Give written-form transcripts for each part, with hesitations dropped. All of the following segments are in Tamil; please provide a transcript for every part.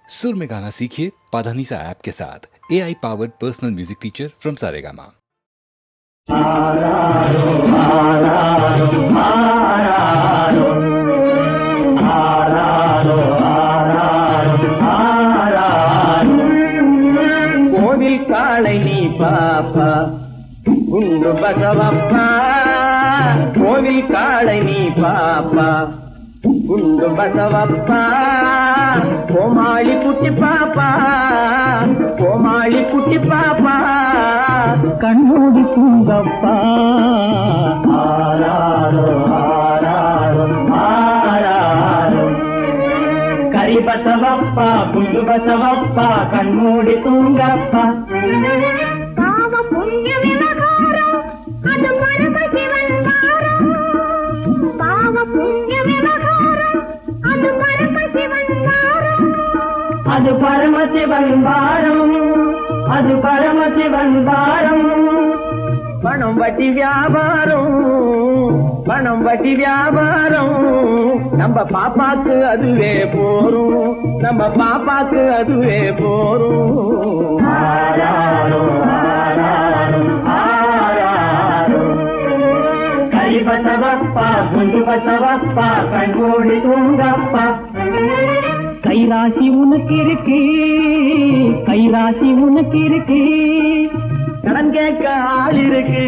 सुर में गाना सीखिए पाधानीसा ऐप के साथ AI powered personal music teacher from Saregama. கோவில் காளை நீ பாப்பா குண்டு பசவப்பா, கோவில் காளை நீ பாப்பா குண்டு பசவப்பா, கோமாளி குட்டி பாப்பா கோமாளி குட்டி பாப்பா கண்ணூடி தூங்கப்பா. ஆராரோ ஆராரோ ஆராரோ கரி பசவப்பா குண்டு பசவப்பா கண்ணூடி தூங்கப்பா. பாவ புண்ணிய விவகாரம் அது பரம சிவன் வாரம், பாவ புண்ணிய விவகாரம் அது பரம சிவன் வாரம், அது பரமசிவன் வாரம், அது பரமசிவன் வாரம். பணம் வட்டி வியாபாரம், பணம் வட்டி வியாபாரம், நம்ம பாப்பாக்கு அதுவே போரும், நம்ம பாப்பாக்கு அதுவே போரும். ஆராரோ ஆராரோ ஆராரோ கரி பசவப்பா குண்டு பசவப்பா கண்மூடி தூங்கப்பா. கைராசி உனக்கு இருக்கு, கைராசி உனக்கு இருக்கு, கடன் கேட்க ஆள் இருக்கு,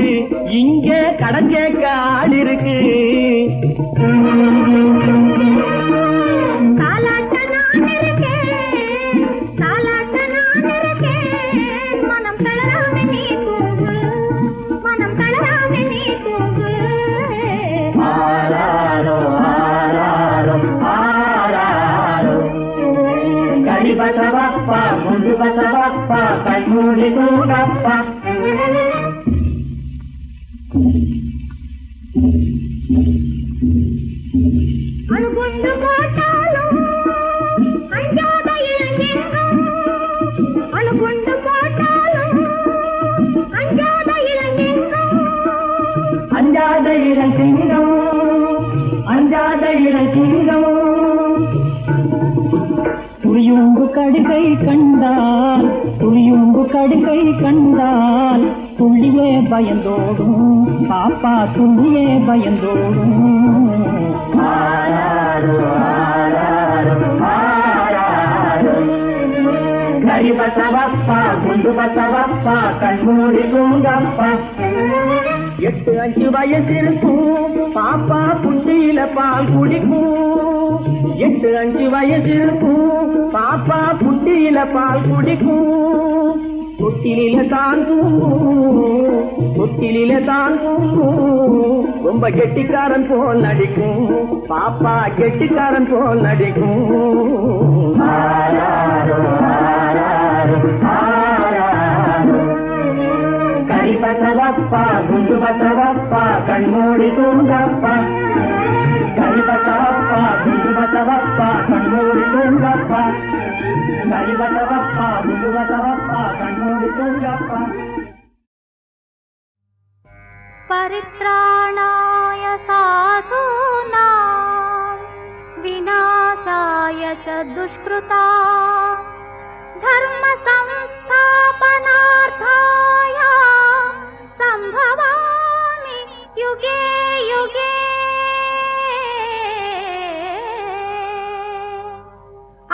இங்கே கடன் கேட்க ஆள் இருக்கு. தாலாட்ட நான் இருக்கேன், தாலாட்ட நான் இருக்கேன், மனம் தளராம நீ தூங்கு, மனம் தளராம நீ தூங்கு. ஆராரோ ஆராரோ ஆராரோ கரி பசவப்பா குண்டு பசவப்பா கண்மூடி தூங்கப்பா. அணுகுண்டு போட்டாலும் அஞ்சாத இளைஞர்கள், அணுகுண்டு போட்டாலும் அஞ்சாத இளைஞர்கள், அஞ்சாத இளஞ்சிங்கம், அஞ்சாத இளஞ்சிங்கம். துளியும்பு கடுகை கண்டால், துளியும்பு கடுகை கண்டால் துள்ளியே பயந்தோடும் பாப்பா, துள்ளியே பயந்தோடும். ஆராரோ ஆராரோ ஆராரோ கரி பசவப்பா குண்டு பசவப்பா கண்மூடி தூங்கப்பா. 8-5 வயசு இருக்கும் பாப்பா புட்டியில பால் குடிக்கும், 8-5 வயசு இருக்கும் பாப்பா புட்டியில பால் குடிக்கும். தொட்டிலில தான் தூங்கும், தொட்டிலில தான் தூங்கும், ரொம்ப கெட்டிக்காரன் போல் நடிக்கும் பாப்பா, கெட்டிக்காரன் போல் நடிக்கும். ஆராரோ ஆராரோ ஆராரோ கரி பசவப்பா குண்டு பசவப்பா கண்மூடி தூங்கப்பா, கரி பசவப்பா குண்டு பசவப்பா கண்மூடி தூங்கப்பா, கரி பசவப்பா குண்டு பசவப்பா கண்மூடி தூங்கப்பா. परित्राणाय साधूनां विनाशाय च दुष्कृतां धर्म संस्थापनार्थाय संभवामि युगे युगे.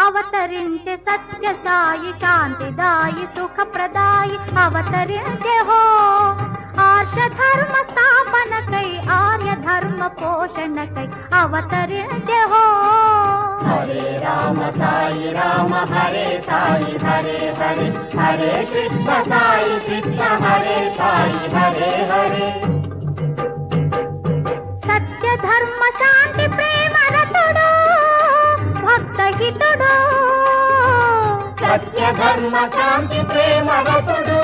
అవతరించే సత్య సాయి శాంతిదాయి సుఖప్రదాయి, అవతరించే హో ఆర్ష ధర్మ స్థాపనకై ఆర్య ధర్మ పోషణకై అవతరించే హో. హరే రామ సాయి రామ హరే సాయి హరే హరే, హరే కృష్ణ సాయి కృష్ణ హరే సాయి హరే హరే. సత్య ధర్మ శాంతి ప్రేమ రతుడు భక్త హితుడు, సత్య ధర్మ శాంతి ప్రేమ రతుడు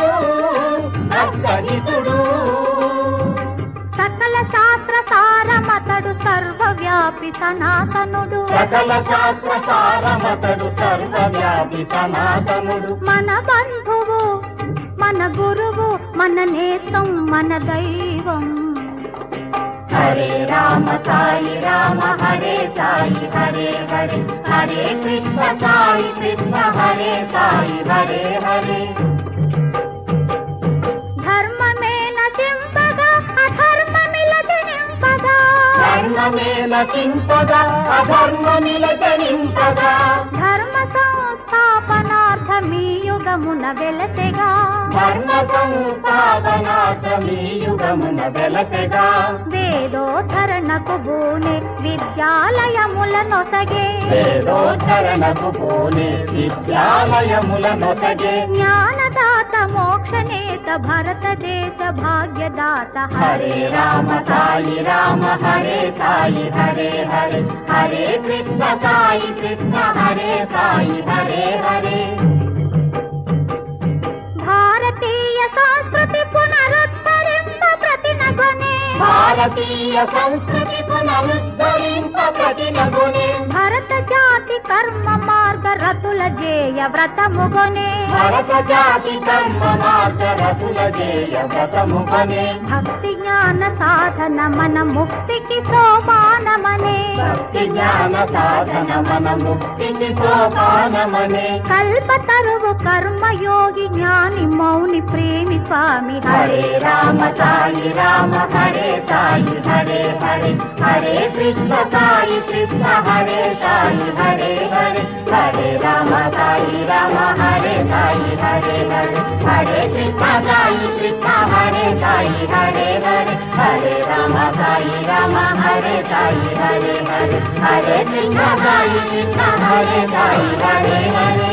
భక్తహితుడు, సకల శాస్త్ర సారమతడు సర్వవ్యాపి సనాతనుడు, సకల శాస్త్ర సారమతడు సర్వవ్యాపి సనాతనుడు. మన బంధువు మన గురువు మన నేస్తం మన దైవం. హరే రామ సాయి రామ హరే సాయి హరే హరే, హరే కృష్ణ సాయి కృష్ణ సాయి హరే హరే ధర్మమే నశింపగా అధర్మమిలజనింపగా ధర్మమే నశింపగా అధర్మమిలజనింపగా ధర్మ సంస్థాపనార్థమీ యుగమున వెలసెగా ధర్మ సంస్థాపనార్థమీ యుగమున వెలసెగా వేదోద్ధరణకు బూనే విద్యాలయముల నొసగే వేదోద్ధరణకు పోనే విద్యాలయముల నొసగే జ్ఞానదాత మోక్షనేత భారతదేశ భాగ్యదాత హరే రామ సాయి రామ హరే సాయి హరే హరే హరే కృష్ణ సాయి కృష్ణ హరే సాయి హరే హరే భారతీయ సంస్కృతి పునరుద్ధరింప ప్రతినగొనే భారతీయ సంస్కృతి పునరుద్ధరింప ప్రతినగునే భరత జాతి కర్మ మార్గ రతుల జేయ వ్రతముగొనే భరత జాతి కర్మ మార్గరతుల జేయ వ్రతముగనే భక్తి జ్ఞాన సాధన మన ముక్తికి సోపానమనే భక్తి జ్ఞాన సాధన మన ముక్తికి సోపానమనే కల్పతరువు కర్మయోగి జ్ఞాని మౌని ప్రేమి స్వామి హరే రామ సాయి రామ హరే సాయి హరే హరే హరే కృష్ణ సాయి కృష్ణ హరే సాయి హరే హరే హరే రామ సాయి రామ హరే సాయి హరే హరే హరే కృష్ణ సాయి కృష్ణ హరే సాయి హరే హరే హరే రామ సాయి రామ హరే సాయి హరే హరే హరే కృష్ణ సాయి కృష్ణ హరే సాయి హరే హరే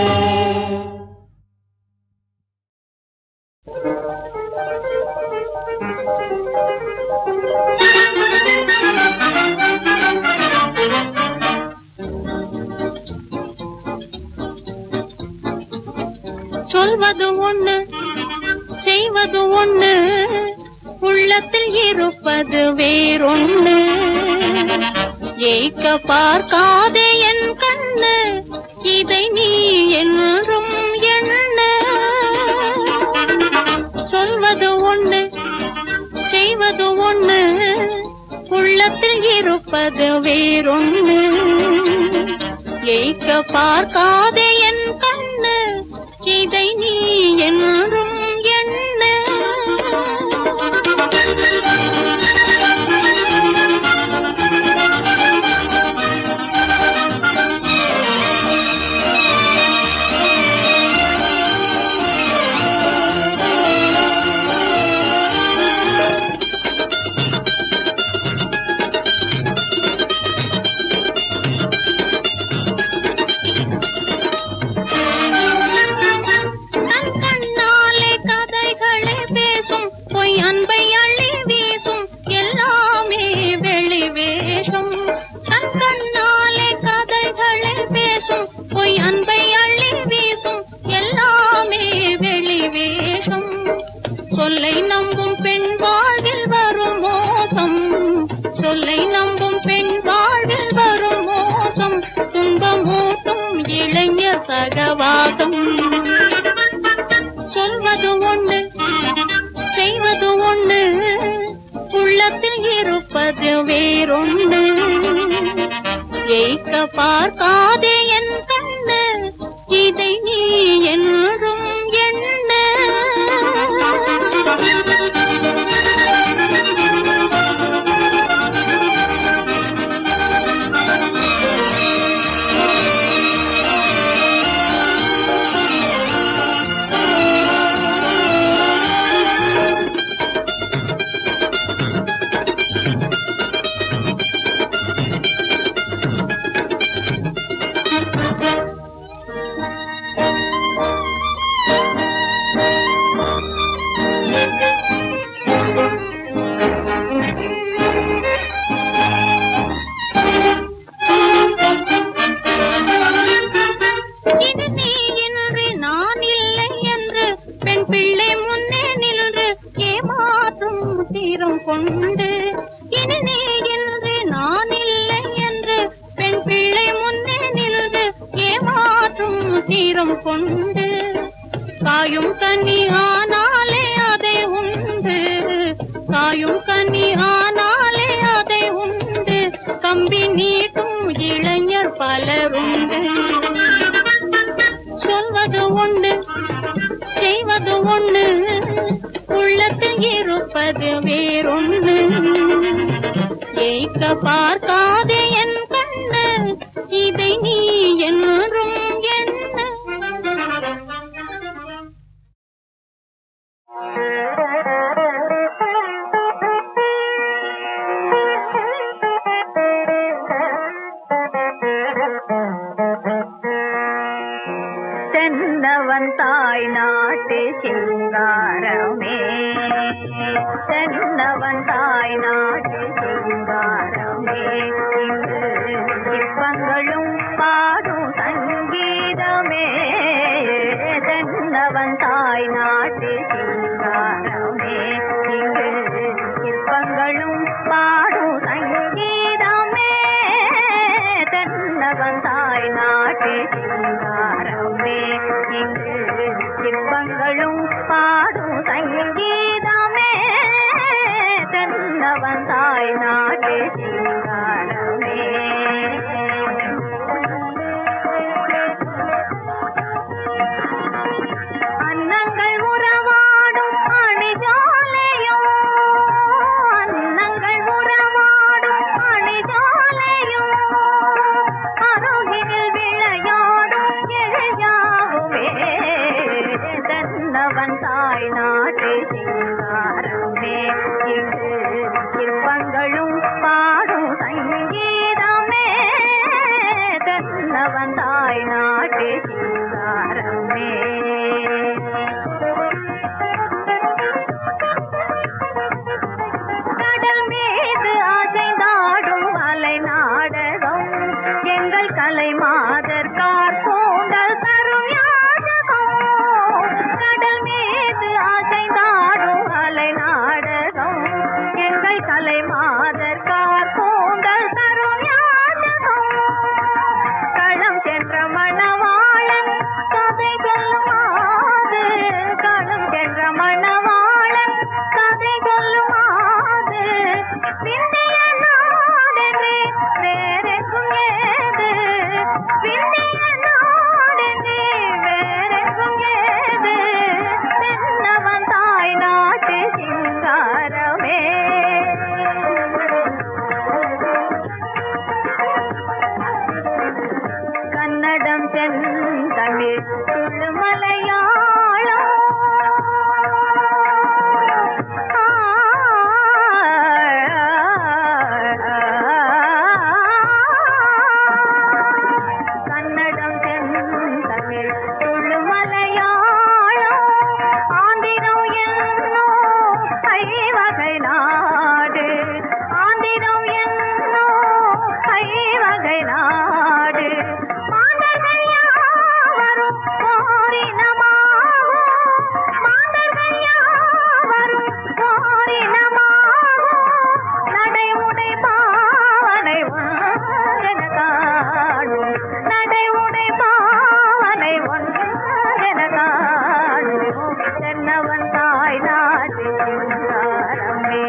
சொல்வது ஒண்ணு செய்வது ஒண்ணு உள்ளத்தில் இருப்பது வேறொண்ணு ஏய்க்க பார்க்காதே என் கண்ணு இதை நீ என்றும் எண்ண சொல்வது ஒண்ணு செய்வது ஒண்ணு உள்ளத்தில் இருப்பது வேறொண்ணு ஏய்க்க பார்க்காதே என் கண்ணு இதை நீ என்றும் எண்ண சொல்லை நம்பும் பெண் வாழ்வில் வரும் மோசம் சொல்லை நம்பும் பெண் வாழ்வில் வரும் மோசம் துன்பமூட்டும் இளைஞர் சகவாசம் சொல்வது ஒண்ணு செய்வது ஒண்ணு உள்ளத்தில் இருப்பது வேறொண்ணு ஏய்க்க பார்க்காதே என் கண்ணு இதை நீ என்றும் எண்ண காயும் கனி ஆனாலே அதை உண்டு காயும் கனி ஆனாலே அதை உண்டு கம்பி நீட்டும் இளைஞர் பலருண்டு சொல்வது இருப்பது வேறொன்று. ஏய்க்க பார்க்காதே என் கண்ணு, இதை நீ என்றும் என்ன. தென்னவன் தாய் நாட்டு சிங்காரமே, தென்னவன் தாய் நாட்டு சிங்காரமே, இங்கு சிற்பங்களும் பாடும் சங்கீதமே. தென்னவன் தாய் நாட்டு சிங்காரமே, இங்கு சிற்பங்களும் பாடும் சங்கீதமே. தென்னவன் தாய் நாட்டு சிங்காரமே, இங்கு சிற்பங்களும் பாடும் சங்கீதமே. தென்னவன் தாய் நாட்டு சிங்காரமே. அன்னங்கள் உறவாடும் அணிஜாலையோ, அன்னங்கள் உறவாடும் அணிஜாலையோ, அருகினில் விளையாடும் எழியாகுமே. தென்னவன் தாய் நாட்டு சிங்காரமே, இங்கு சிற்பங்களும் பாடும் சங்கீதமே. தென்னவன் தாய் நாட்டு சிங்காரமே. கடல் மீது அசைந்தாடும் அலை நாடகம், எங்கள் கலை மாதர் கார்கோண்டல் தரும் யாதகம். கடல் மீது அசைந்தாடும் அலை நாடகம், எங்கள் கலை மாதர் கார்கோண்டல் தரும் யாதகம். களம் சென்ற மணவாளன் கதை சொல்லுமாது, களம் சென்ற மணவாளன் கதை சொல்லுமாது. விந்திய நாடென்றே வேறெங்கும் ஏது, விந்திய நாடென்றே வேறெங்கும் ஏது. தென்னவன் தாய் நாட்டு சிங்காரமே. கன்னடம் செந்தமிழ் துளு மலையாளம், கன்னடம் செந்தமிழ் துளு மலையாளம், ஆந்திரம் என்னோ ஐவகை நாடு, ஆந்திரம் என்னோ ஐவகை நாடு. மாந்தர்கள் யாவரும் ஓரினமாகும், மாந்தர்கள் யாவரும் ஓரினமாகும். நடை உடை பாவனை ஒன்றென காணும், நடை உடை பாவனை ஒன்றென காணும். தென்னவன் தாய் நாட்டு சிங்காரமே,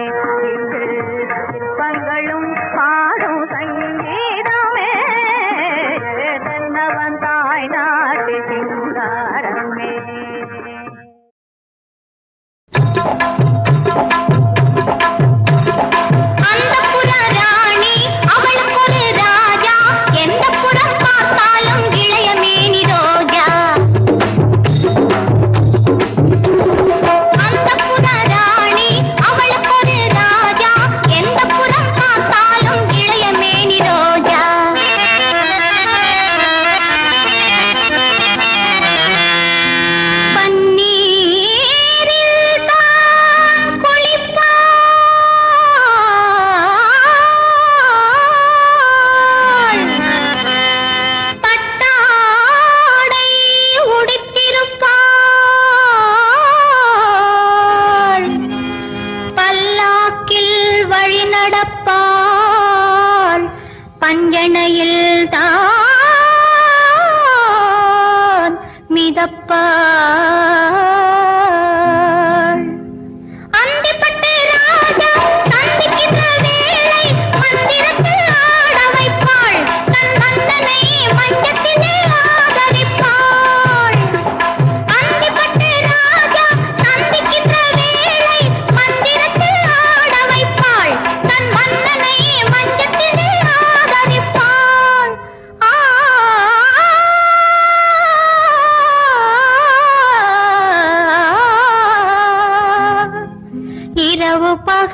இங்கு சிற்பங்களும் பாடும் சங்கீதமே. தென்னவன் தாய் நாட்டு சிங்காரமே. அந்தப்புற ராணி அவளுக்கொரு ராஜா, எந்த புறம் பார்த்தாலும் இளைய மேனி ரோஜா. அந்தப்புற ராணி அவளுக்கொரு ராஜா, எந்த புறம் பார்த்தாலும் இளைய மேனி ரோஜா. பன்னீரில் தான் குளிப்பாள், பட்டாடை உடுத்திருப்பாள், பல்லாக்கில் வழி நடப்பாள், பஞ்சனையில் தான் மிதப்பாள். அந்திப்பட்டு ராஜா சந்திக்கின்ற வேளை மந்திரத்தில் ஆட வைப்பாள், தன் மந்தனை மஞ்சத்திலே ஆதரிப்பாள். அந்திப்பட்டு ராஜா சந்திக்கின்ற வேளை மந்திரத்தில்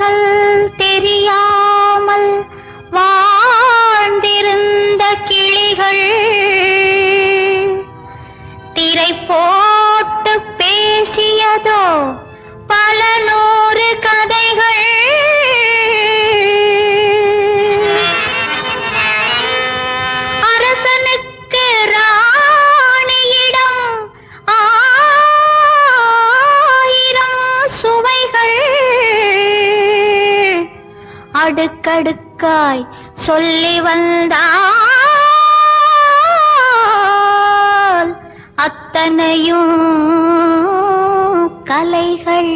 பகல் தெரியாமல் வாழ்ந்திருந்த கிளிகள் திரை போட்டு பேசியதோ பல நூறு கதைகள். அரசனுக்கு ராணியிடம் 1000 சுவைகள் அடுக்கடுக்காய் சொல்லி வந்தால் அத்தனையும் கலைகள்.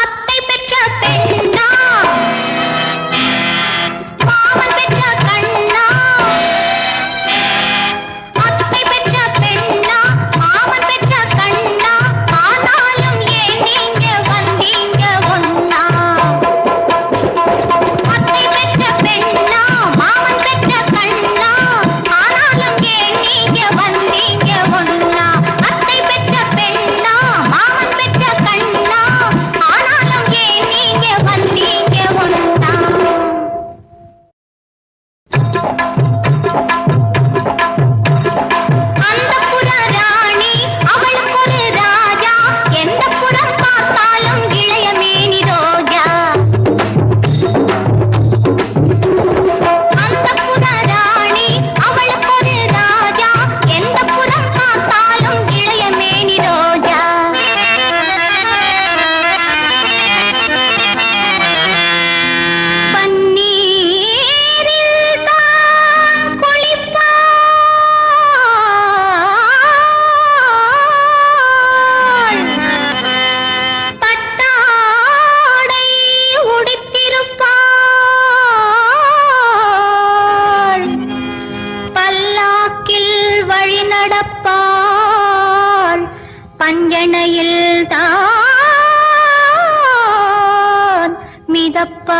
அத்தை பெற்ற பெண்ணா மாமன் பெற்ற கண்ணா, அத்தை பெற்ற பெண்ணா மாமன் பெற்ற கண்ணா, ஆனாலும் ஏன் நீங்க வந்தீங்க ஒன்னா. அத்தை பெற்ற பெண்ணா மாமன் பெற்ற கண்ணா, ஆனாலும் ஏன் நீங்க வந்தீங்க ஒன்னா. அத்தை பெற்ற பெண்ணா மாமன் பெற்ற கண்ணா, ஆனாலும் ஏன் நீங்க வந்தீங்க ஒன்னா. அந்தப்புற ராணி அவளுக்கு ஒரு ராஜா, எந்த புறம் பார்த்தாலும் இளைய மேனி ரோஜா. அந்தப்புற ராணி அவளுக்கு ஒரு ராஜா, எந்த புறம் பார்த்தாலும் இளைய மேனி ரோஜா. பன்னீரில் தான் குளிப்பாள், பட்டாடை உடுத்திருப்பாள், பல்லாக்கில் வழி நடப்பாள், பஞ்சனையில் தான் மிதப்பாள்.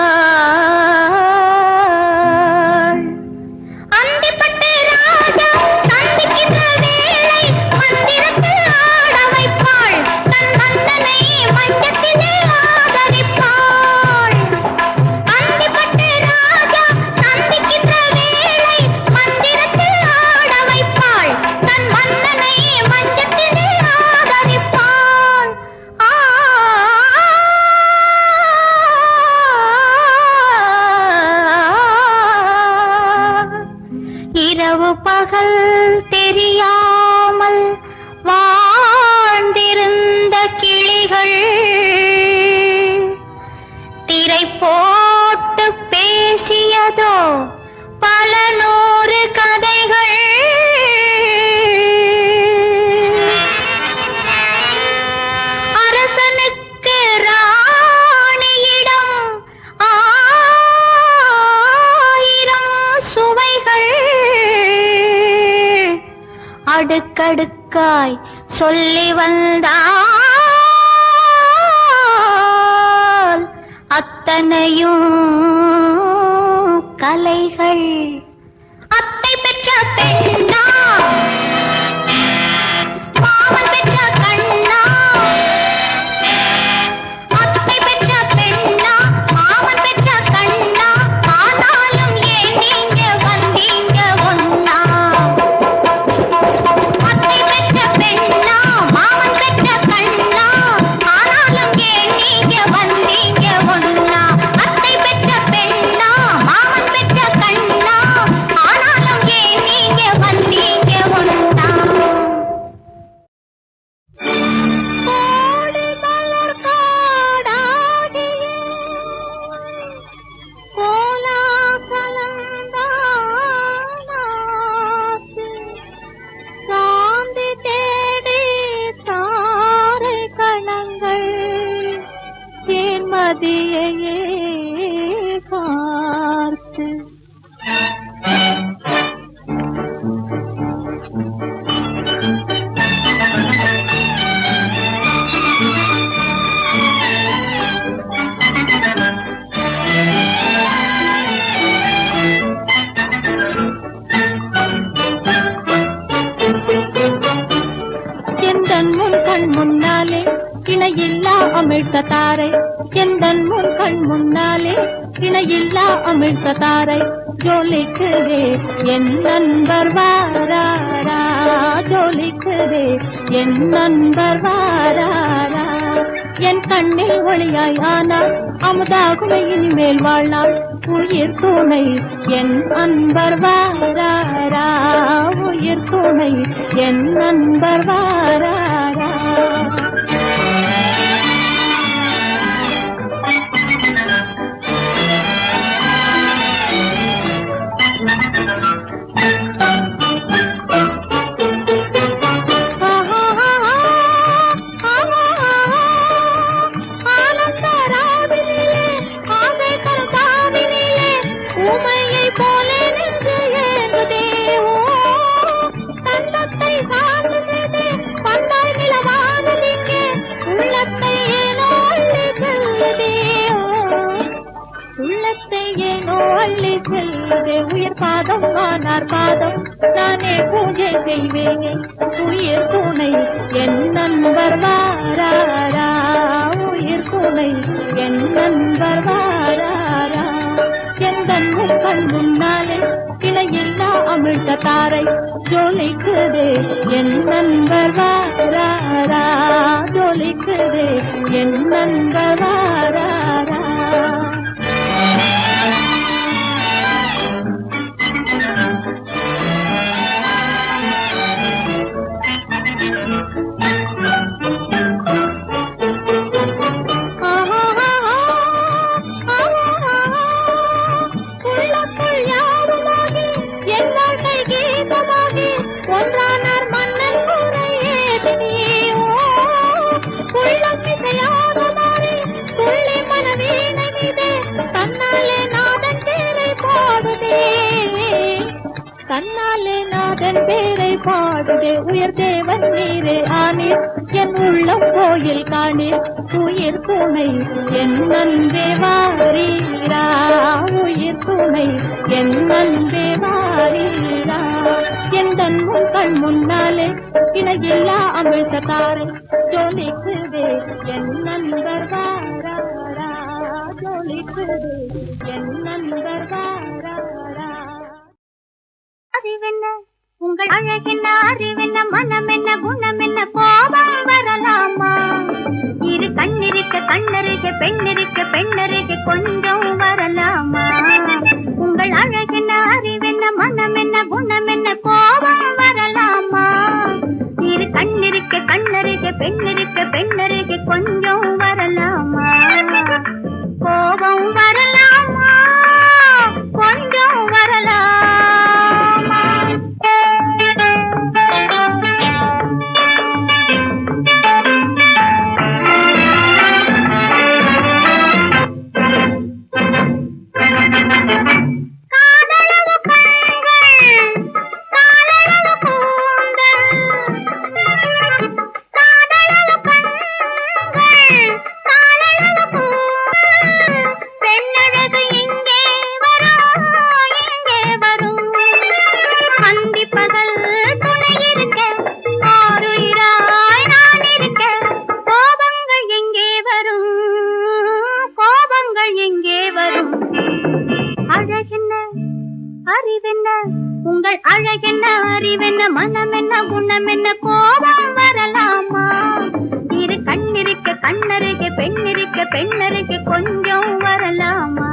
அந்திப்பட்டு ராஜா சந்திக்கின்ற வேளை மந்திரத்தில் ஆட வைப்பாள், தன் மந்தனை மஞ்சத்திலே ஆதரிப்பாள். அந்திப்பட்டு ராஜா சந்திக்கின்ற வேளை மந்திரத்தில் ஆட வைப்பாள், தன் மந்தனை மஞ்சத்திலே ஆதரிப்பாள். இரவு பகல் தெரியாமல் வாழ்ந்திருந்த கிளிகள் திரை போட்டு பேசியதோ பல நூறு கதைகள். அரசனுக்கு ராணியிடம் 1000 சுவைகள் அடுக்கடுக்காய் சொல்லி வந்தால் அத்தனையும் கலைகள். அத்தை பெற்ற பெண்ணா மாமன் பெற்ற கண்ணா, அத்தை பெற்ற பெண்ணா மாமன் பெற்ற கண்ணா, ஆனாலும் ஏன் நீங்க வந்தீங்க ஒன்னா. அத்தை பெற்ற பெண்ணா மாமன் பெற்ற கண்ணா, ஆனாலும் ஏன் நீங்க வந்தீங்க ஒன்னா. அத்தை பெற்ற பெண்ணா மாமன் பெற்ற கண்ணா, ஆனாலும் ஏன் நீங்க வந்தீங்க ஒன்னா. கோடி மலர் காடாகியே கோலாகலந்தானாச்சு, சாந்தி தேடி தாரை கணங்கள் தேன்மதியையே பார்த்து. எந்தன் முன் கண் முன்னாலே இணையில்லா அமிழ்த தாரை எந்தன் முன் கண் முன்னாலே இணையில்லா அமிழ்த தாரை ஜோலிக்குதே என் நண்பர் வாராரா ஜோலிக்குதே என் நண்பர் வாராரா என் கண்ணில் ஒளியாய் ஆனாள் அமுதாகுமை இனிமேல் வாழ்நாள் உயிர் துணை என் அன்பர் வாராரா உயிர் துணை என் அன்பர் வாராரா உயிர் பாதம் ஆனார் பாதம் நானே பூஜை செய்வேனே உயிர் துணை என் நண்பர் வாராரா உயிர் துணை என் நண்பர் வாராரா எந்தன் கண் முன்னாலே இணையில்லா அமிழ்த தாரை ஜோலிக்குதே என் நண்பர் வாராரா ஜோலிக்குதே என் நண்பர் வாராரா தன்னாலே நாதன் பேரை பாடுதே உயர் தேவன் நீரே ஆனீர் என் உள்ளம் கோயில் காணீர் உயிர் துணை என் நன்பே வாரீரா உயிர் துணை என் நன்பே வாரீரா எந்தன் முன் கண் முன்னாலே இணையில்லா அமிழ்த தாரை ஜோலிக்குதே என் நண்பர் வாராரா ஜோலிக்குதே என் நண்பர் வாராரா அறிவென்ன உங்கள் அழகென்ன அறிவென்ன மனம் என்ன குணம் என்ன கோபம் வரலாமா இரு கண்ணிருக்க கண்ணருக பெண்ணிருக்க பெண்ணருக கொஞ்சம் வரலாமா உங்கள் அழகென்ன அறிவென்ன மனம் என்ன குணம் என்ன கோபம் வரலாமா இரு கண்ணிருக்க கண்ணருக பெண்ணிருக்க பெண்ணருக கொஞ்சம் வரலாமா கோபம் வரலாமா கொஞ்சம் வரலாமா உங்கள் அழகென்ன அறிவென்ன மனம் என்ன குணம் என்ன கோபம் வரலாமா இரு கண்ணிருக்க கண்ணருக பெண்ணிருக்க பெண்ணருக கொஞ்சம் வரலாமா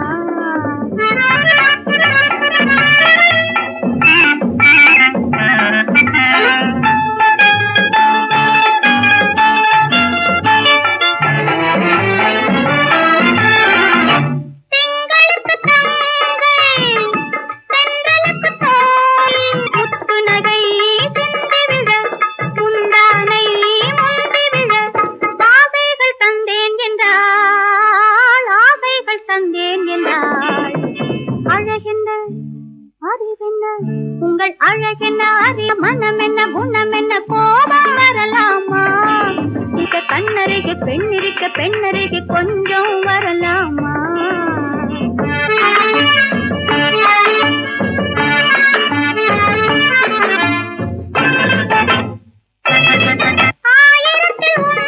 உங்கள் அழகென்ன அறிய மனம் என்ன குணம் என்ன கோபம் வரலாமா இத கண்ணருக பெண்ணிருக்க பெண்ணருக கொஞ்சம் வரலாமா ஆயிரத்தில் ஒன்று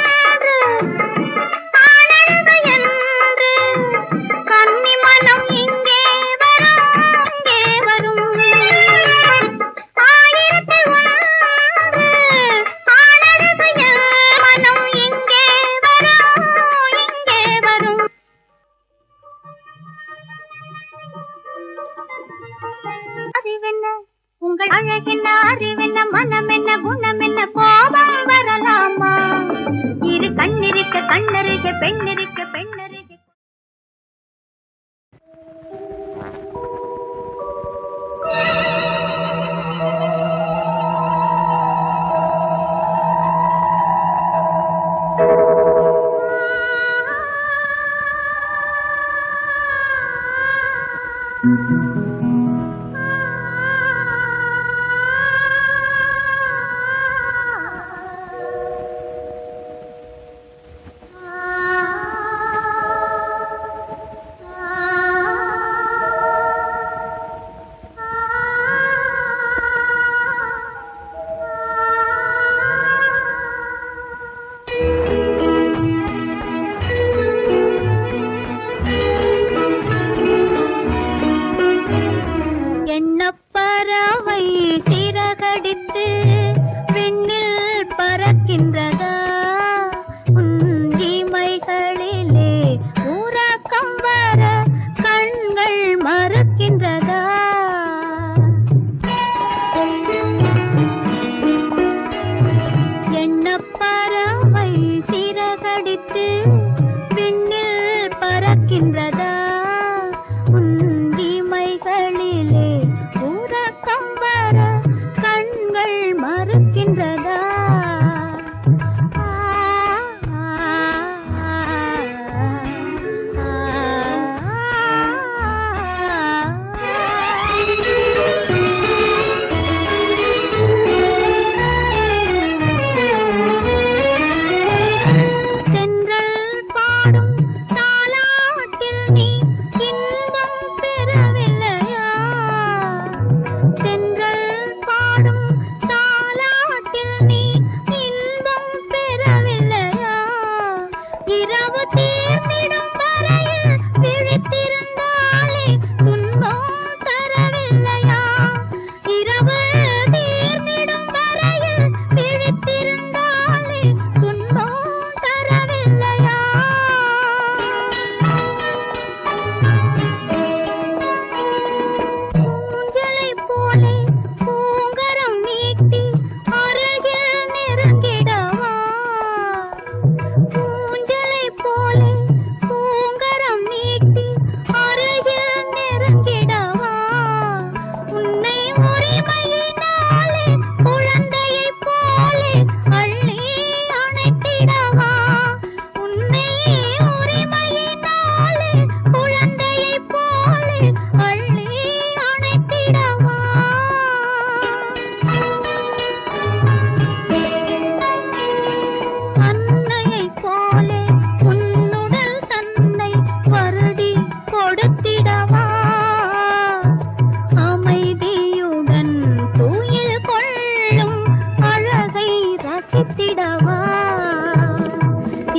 பாடவா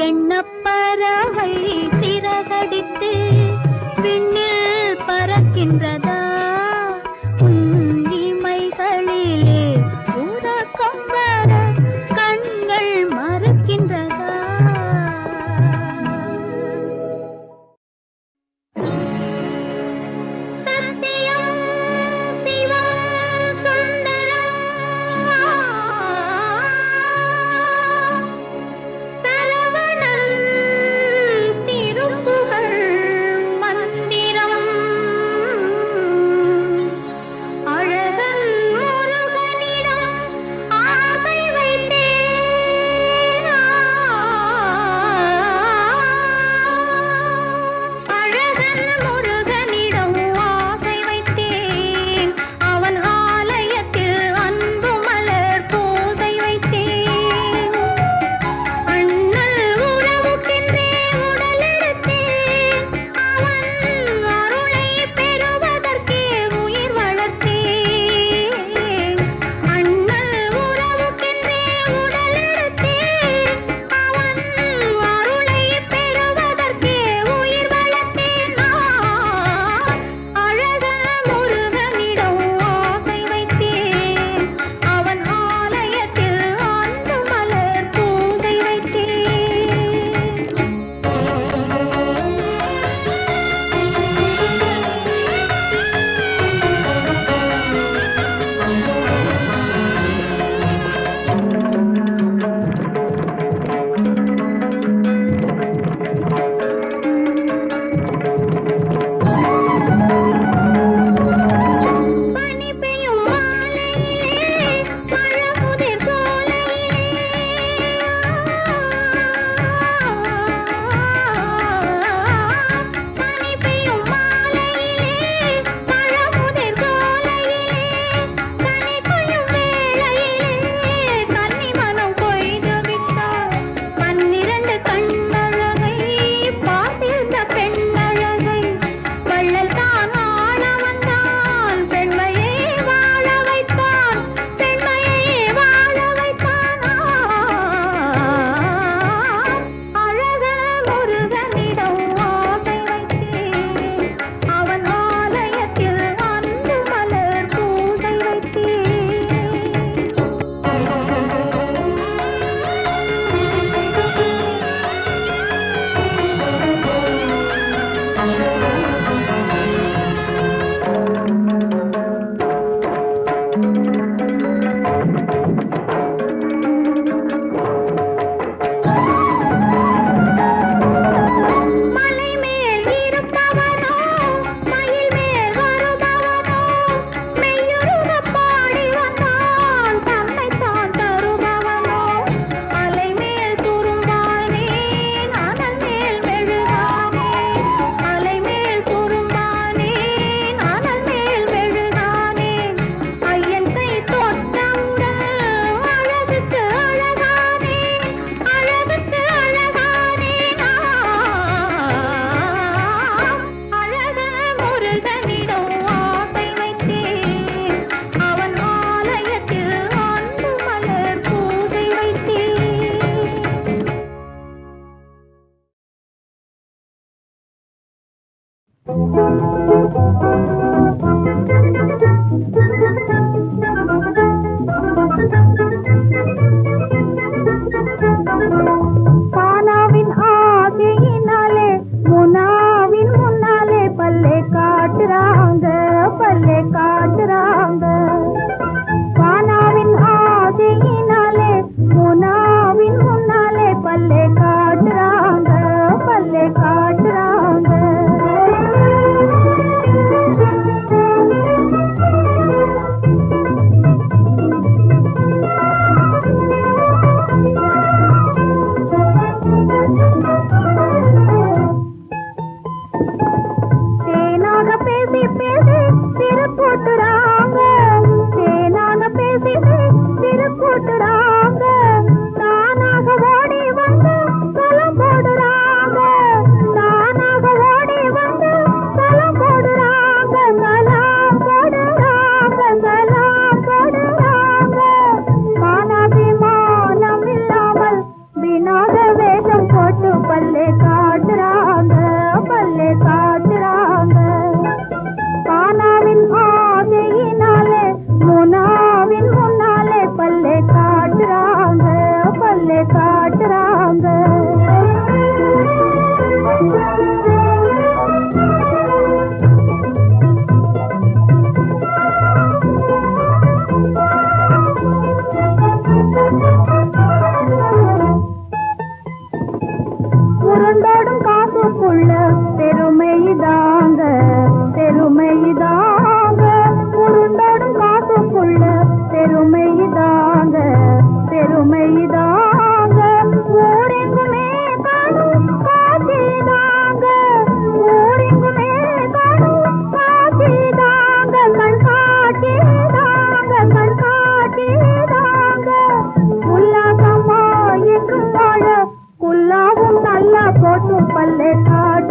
எண்ணப்பறவை சிறகடித்து விண்ணில் பறக்கின்றதா உன் இமைகளிலே உறக்கம் வர கண்கள் மறுக்கின்றதா சத்தியம் சிவம் சுந்தரம் சரவணன் திருப்புகழ் மந்திரம் அழகன் முருகனிடம் ஆசை வைத்தேன் அழகன் முருகனிடம் ஆசை வைத்தேன் அவன் ஆலயத்தில் அன்பு மலர் பூசை வைத்தேன் அண்ணல் உறவுக்கென்றே உடலெடுத்தேன் அவன் அருளை பெறுவதற்கே உயிர் வளர்த்தேன் அண்ணல் உறவுக்கென்றே உடலெடுத்தேன் அவன் அருளை பெறுவதற்கே உயிர் வளர்த்தேன் அழகன் முருகனிடம் ஆசை வைத்தேன் அவன் ஆலயத்தில் அன்பு மலர் பூசை பனி பெய்யும் மாலையிலே பழமுதிர் பனி பெய்யும் மாலையிலே பழமுதிர் சோலையிலே கனி கொய்யும் வேளையிலே கன்னி மனம் கொய்து விட்டார் 12 கண்ணழகை பார்த்திருந்த பெண்ணழகை வள்ளல் தான் ஆள வந்தான் பெண்மையை வாழ வைத்தான் பெண்மையை வாழ வைத்தான் அழகன் முருகனிடம் ஆசை வைத்தேன் அவன் ஆலயத்தில் அன்பு மலர் பூசை வைத்தேன் மலை மேல் இருப்பவனோ மயில் மேல் வருபவனோ மெய்யுருக பாடி வந்தான் தன்னைத்தான் தருபவனோ அலை மேல் துரும்பானே அனல் மேல் மெழுகானே அலை மேல் துரும்பானே அனல் மேல் மெழுகானே ஐயன் கை தொட்டவுடன் அழகுக்கு அழகானே அழகுக்கு அழகானே அழகன் முருகனிடம் ஆசை வைத்தேன் அவன் ஆலயத்தில் அன்பு மலர் பூசை வைத்தேன் பானாவின் ஆசையினாலே முனாவின் முன்னாலே பல்லே காட்டுறாங்க பானாவின் ஆசையினாலே முனாவின் முன்னாலே பல்லே காட்டுறாங்க போட்டு பல்லே காடு